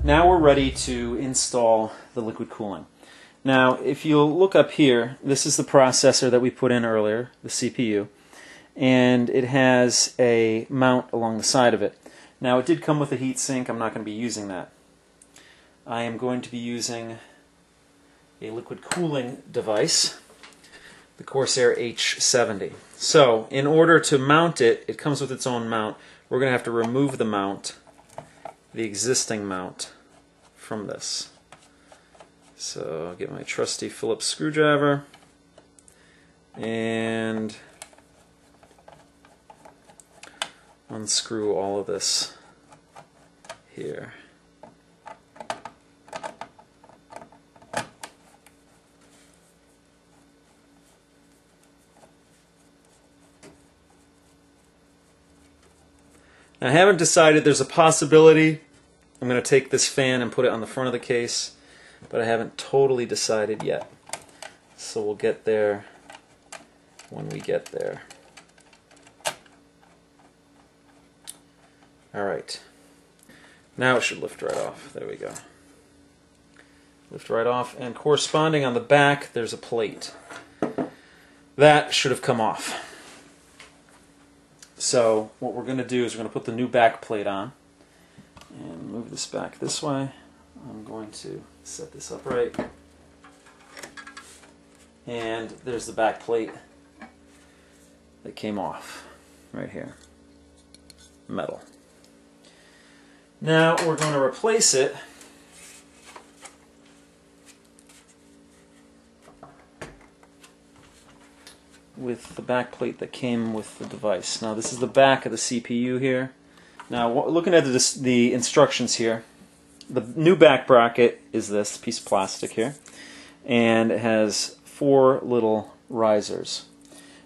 Now we're ready to install the liquid cooling. Now, if you look up here, this is the processor that we put in earlier, the CPU, and it has a mount along the side of it. Now, it did come with a heat sink. I'm not going to be using that. I am going to be using a liquid cooling device, the Corsair H70. So, in order to mount it, it comes with its own mount. We're going to have to remove the mount, the existing mount, from this. So I'll get my trusty Phillips screwdriver and unscrew all of this here. I haven't decided. There's a possibility I'm going to take this fan and put it on the front of the case, but I haven't totally decided yet. So we'll get there when we get there. Alright. Now it should lift right off. There we go. Lift right off, and corresponding on the back there's a plate. That should have come off. So what we're going to do is we're going to put the new back plate on and move this back this way. I'm going to set this upright, and there's the back plate that came off right here, metal. Now we're going to replace it with the back plate that came with the device. Now this is the back of the CPU here. Now looking at the instructions here, the new back bracket is this piece of plastic here, and it has 4 little risers.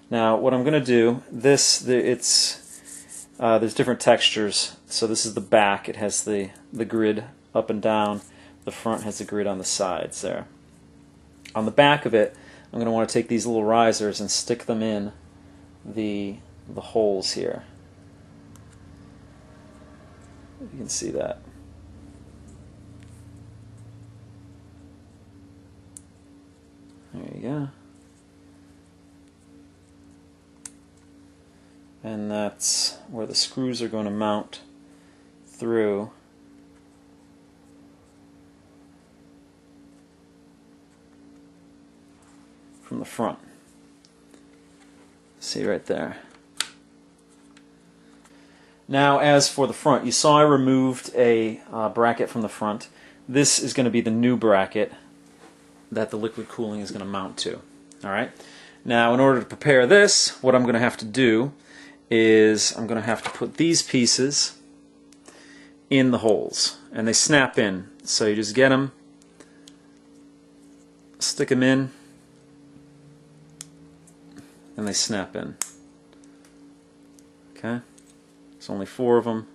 Now what I'm going to do, there's different textures. So this is the back. It has the grid up and down. The front has the grid on the sides there. On the back of it, I'm going to want to take these little risers and stick them in the holes here. You can see that. There you go. And that's where the screws are going to mount through. From the front. See right there. Now as for the front, you saw I removed a bracket from the front. This is going to be the new bracket that the liquid cooling is going to mount to. Alright? Now in order to prepare this, what I'm going to have to do is I'm going to have to put these pieces in the holes. And they snap in. So you just get them, stick them in, and they snap in. Okay? There's only 4 of them.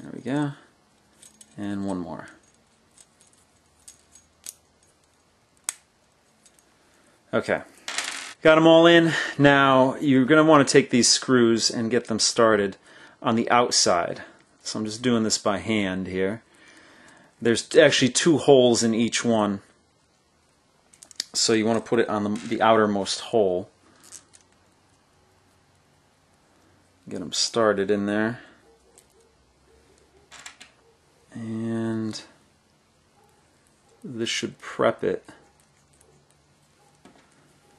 There we go. And one more. Okay. Got them all in. Now you're going to want to take these screws and get them started on the outside. So I'm just doing this by hand here. There's actually 2 holes in each one. So you want to put it on the outermost hole. Get them started in there. And this should prep it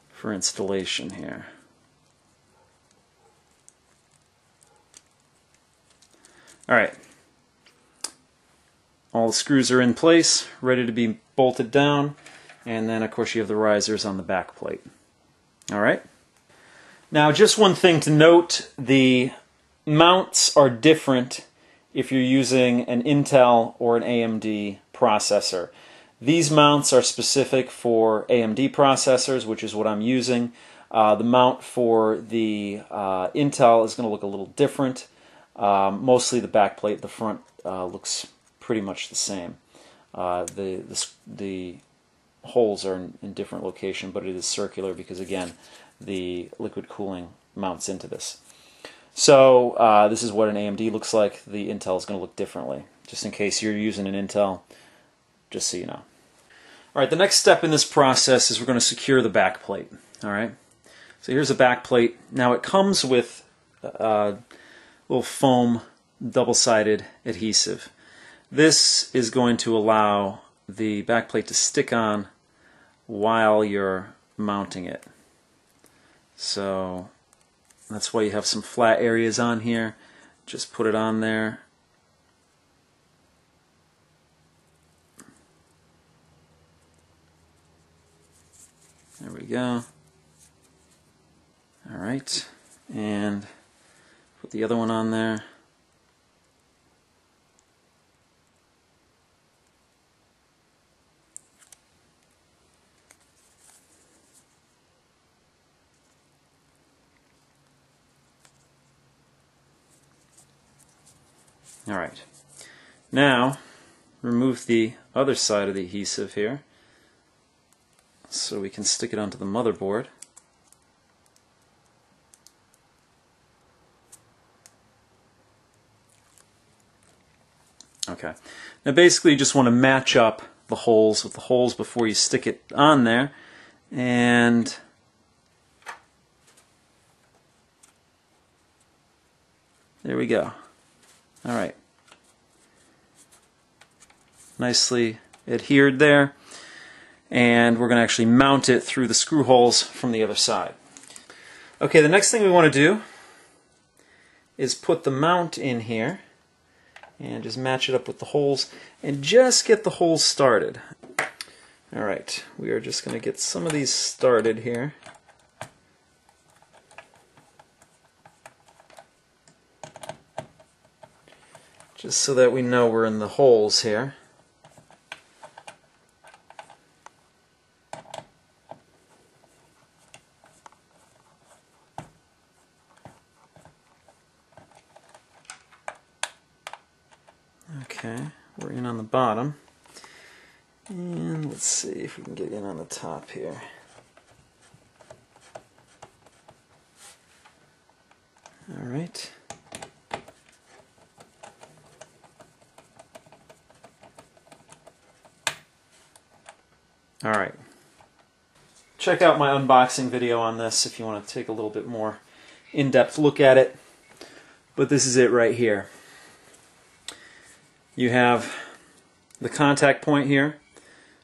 for installation here. Alright. All the screws are in place, ready to be bolted down, and then of course you have the risers on the back plate. Alright. Now just one thing to note, the mounts are different if you're using an Intel or an AMD processor. These mounts are specific for AMD processors, which is what I'm using. The mount for the Intel is going to look a little different. Mostly the back plate, the front looks pretty much the same. the holes are in different location, but it is circular because, again, the liquid cooling mounts into this. So this is what an AMD looks like. The Intel is going to look differently. Just in case you're using an Intel, just so you know. All right, the next step in this process is we're going to secure the back plate. All right, so here's a back plate. Now it comes with a little foam double-sided adhesive. This is going to allow the back plate to stick on while you're mounting it. So that's why you have some flat areas on here. Just put it on there. There we go. All right, and put the other one on there. All right, now remove the other side of the adhesive here so we can stick it onto the motherboard. Okay, now basically you just want to match up the holes with the holes before you stick it on there, and there we go. All right, nicely adhered there, and we're going to actually mount it through the screw holes from the other side. Okay, the next thing we want to do is put the mount in here and just match it up with the holes and just get the holes started. All right, we are just going to get some of these started here. Just so that we know we're in the holes here. Okay, we're in on the bottom. And let's see if we can get in on the top here. All right. All right. Check out my unboxing video on this if you want to take a little bit more in-depth look at it. But this is it right here. You have the contact point here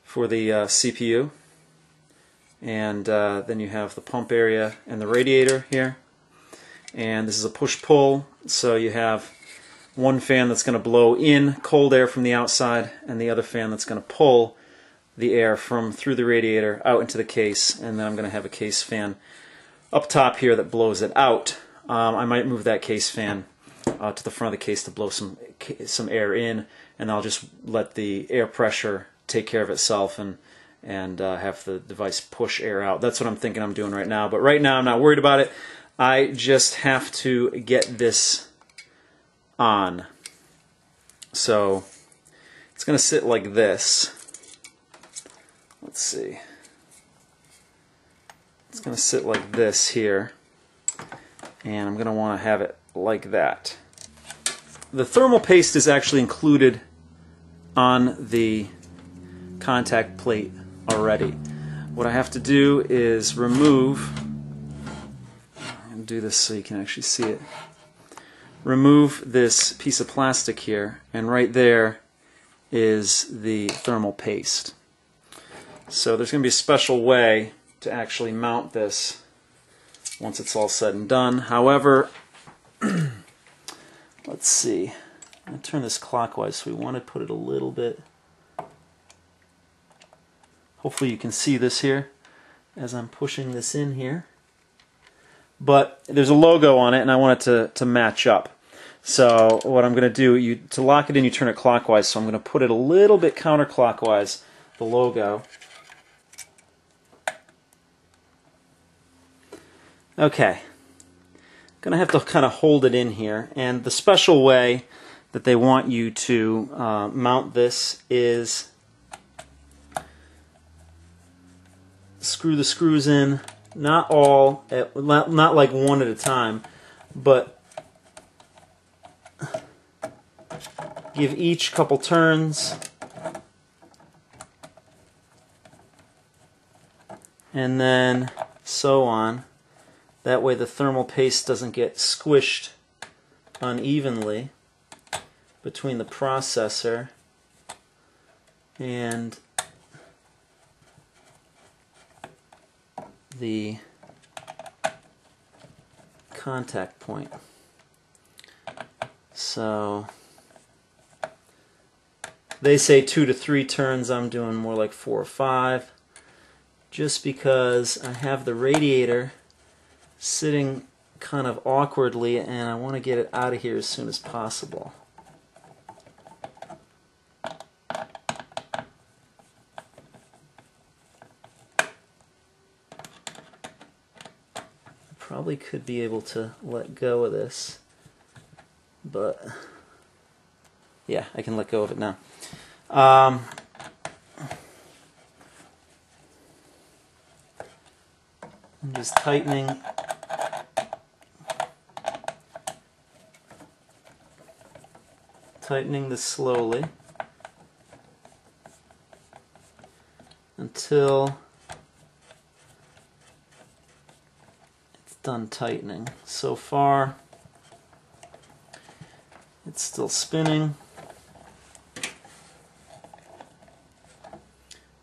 for the CPU, and then you have the pump area and the radiator here. And this is a push-pull, so you have one fan that's going to blow in cold air from the outside, and the other fan that's going to pull the air from through the radiator out into the case, and then I'm going to have a case fan up top here that blows it out. I might move that case fan to the front of the case to blow some air in, and I'll just let the air pressure take care of itself and have the device push air out. That's what I'm thinking I'm doing right now, but right now I'm not worried about it. I just have to get this on. So it's going to sit like this. Let's see. It's going to sit like this here, and I'm going to want to have it like that. The thermal paste is actually included on the contact plate already. What I have to do is remove, and do this so you can actually see it, remove this piece of plastic here, and right there is the thermal paste. So there's going to be a special way to actually mount this once it's all said and done. However, let's see. I'm going to turn this clockwise, so we want to put it a little bit. Hopefully you can see this here as I'm pushing this in here. But there's a logo on it, and I want it to match up. So what I'm going to do, to lock it in, you turn it clockwise. So I'm going to put it a little bit counterclockwise, the logo. Okay, going to have to kind of hold it in here, and the special way that they want you to mount this is screw the screws in, not all, not like one at a time, but give each couple turns, and then so on. That way the thermal paste doesn't get squished unevenly between the processor and the contact point. So they say 2 to 3 turns. I'm doing more like 4 or 5, just because I have the radiator sitting kind of awkwardly and I want to get it out of here as soon as possible. Probably could be able to let go of this, but yeah, I can let go of it now. I'm just tightening this slowly until it's done tightening. So far, it's still spinning.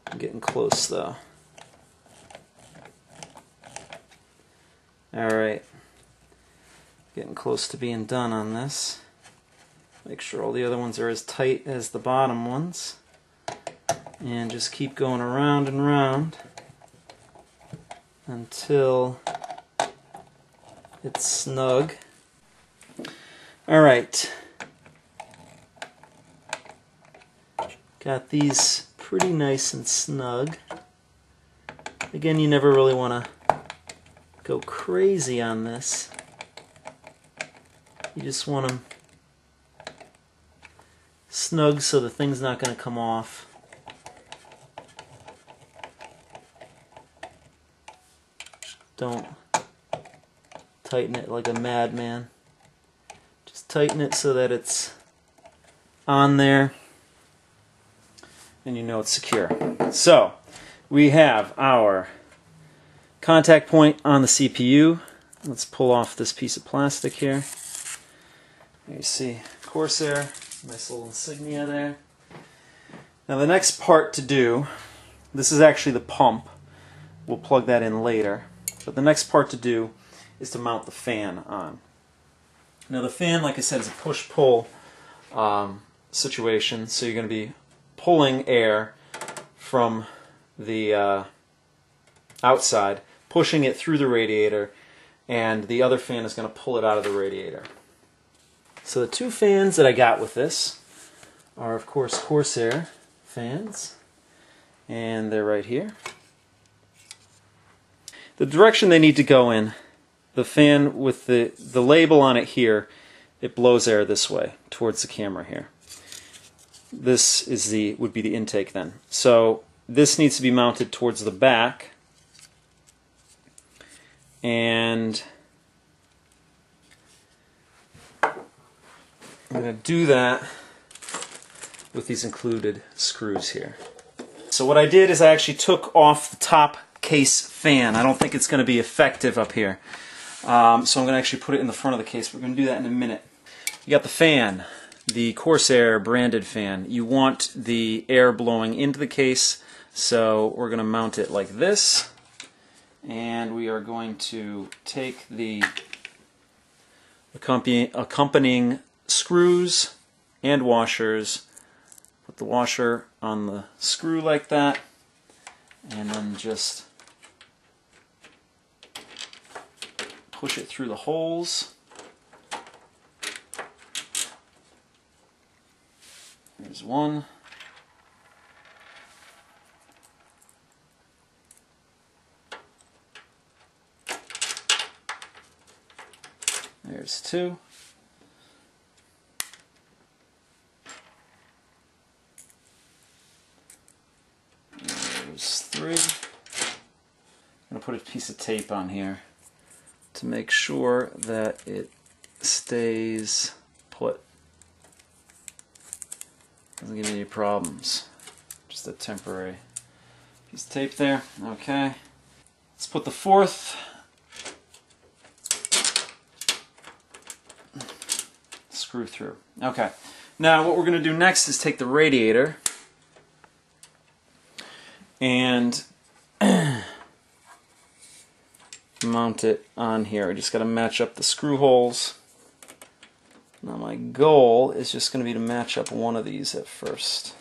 I'm getting close though. Alright, getting close to being done on this. Make sure all the other ones are as tight as the bottom ones. And just keep going around and around until it's snug. Alright. Got these pretty nice and snug. Again, you never really want to go crazy on this. You just want them snug so the thing's not going to come off. Don't tighten it like a madman. Just tighten it so that it's on there and you know it's secure. So we have our contact point on the CPU. Let's pull off this piece of plastic here. There you see Corsair, nice little insignia there. Now the next part to do, this is actually the pump. We'll plug that in later. But the next part to do is to mount the fan on. Now the fan, like I said, is a push-pull situation, so you're going to be pulling air from the outside, pushing it through the radiator, and the other fan is going to pull it out of the radiator. So the two fans that I got with this are, of course, Corsair fans, and they're right here. The direction they need to go in, the fan with the label on it here, it blows air this way towards the camera here. This is would be the intake then. So this needs to be mounted towards the back, and I'm going to do that with these included screws here. So what I did is I actually took off the top case fan. I don't think it's going to be effective up here. So I'm going to actually put it in the front of the case. We're going to do that in a minute. You got the fan, the Corsair branded fan. You want the air blowing into the case, so we're going to mount it like this. And we are going to take the accompanying screws and washers, put the washer on the screw like that, and then just push it through the holes. There's one. There's two. There's three. to put a piece of tape on here to make sure that it stays put. Doesn't give me any problems. Just a temporary piece of tape there. Okay. Let's put the fourth screw through. Okay. Now what we're going to do next is take the radiator and mount it on here. I just got to match up the screw holes. Now my goal is just going to be to match up one of these at first,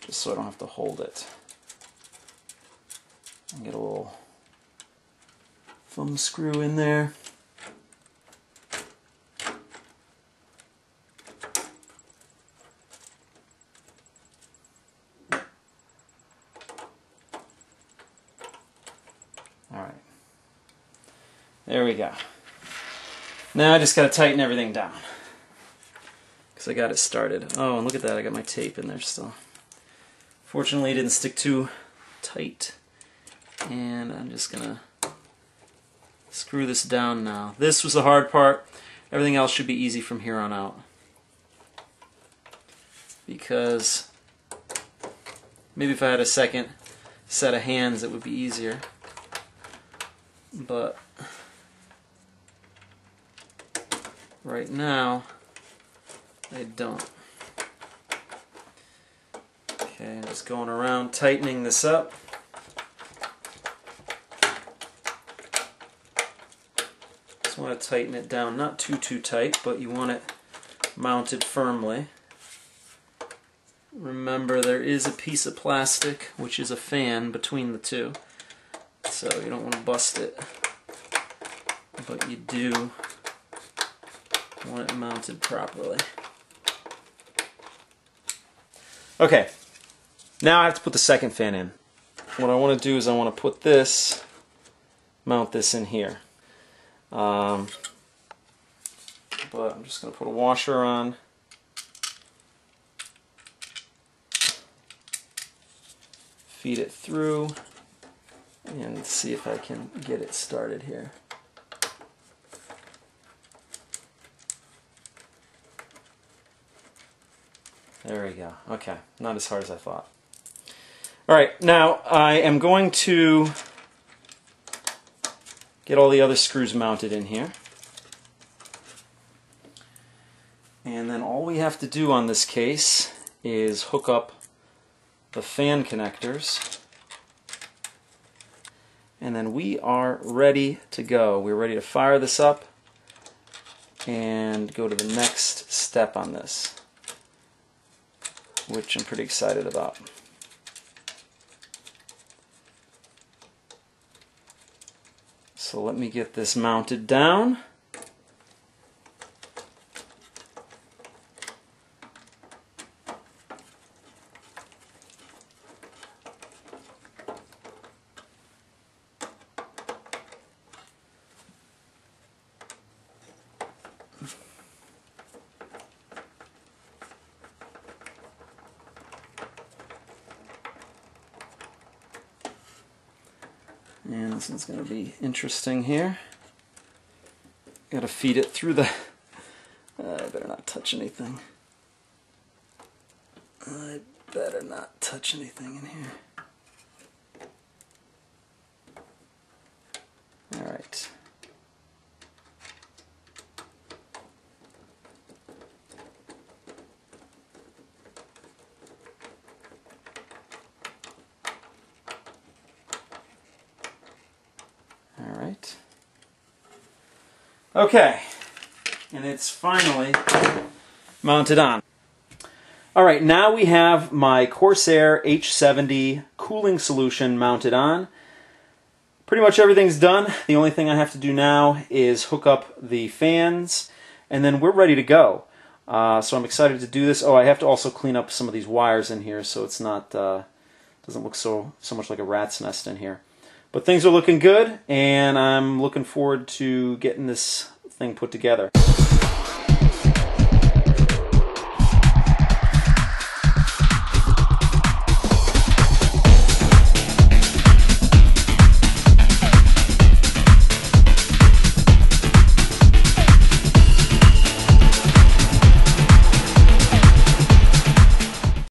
just so I don't have to hold it. And get a little thumb screw in there. Alright. There we go. Now I just got to tighten everything down, because I got it started. Oh, and look at that, I got my tape in there still. Fortunately it didn't stick too tight. And I'm just going to screw this down now. This was the hard part. Everything else should be easy from here on out. Because maybe if I had a second set of hands it would be easier. But right now I don't. Okay, just going around tightening this up. Just want to tighten it down, not too tight, but you want it mounted firmly. Remember, there is a piece of plastic, which is a fan, between the two, so you don't want to bust it, but you do want it mounted properly. Okay, now I have to put the second fan in. What I want to do is I want to put this, mount this in here. But I'm just going to put a washer on. Feed it through and see if I can get it started here. There we go. Okay, not as hard as I thought. Alright, now I am going to get all the other screws mounted in here. And then all we have to do on this case is hook up the fan connectors, and then we are ready to go. We're ready to fire this up and go to the next step on this, which I'm pretty excited about. So let me get this mounted down. And this one's going to be interesting here. Got to feed it through the... I better not touch anything. I better not touch anything in here. Alright. Alright. Okay. And it's finally mounted on. Alright, now we have my Corsair H70 cooling solution mounted on. Pretty much everything's done. The only thing I have to do now is hook up the fans, and then we're ready to go. So I'm excited to do this. Oh, I have to also clean up some of these wires in here so it's not doesn't look so much like a rat's nest in here. But things are looking good, and I'm looking forward to getting this thing put together.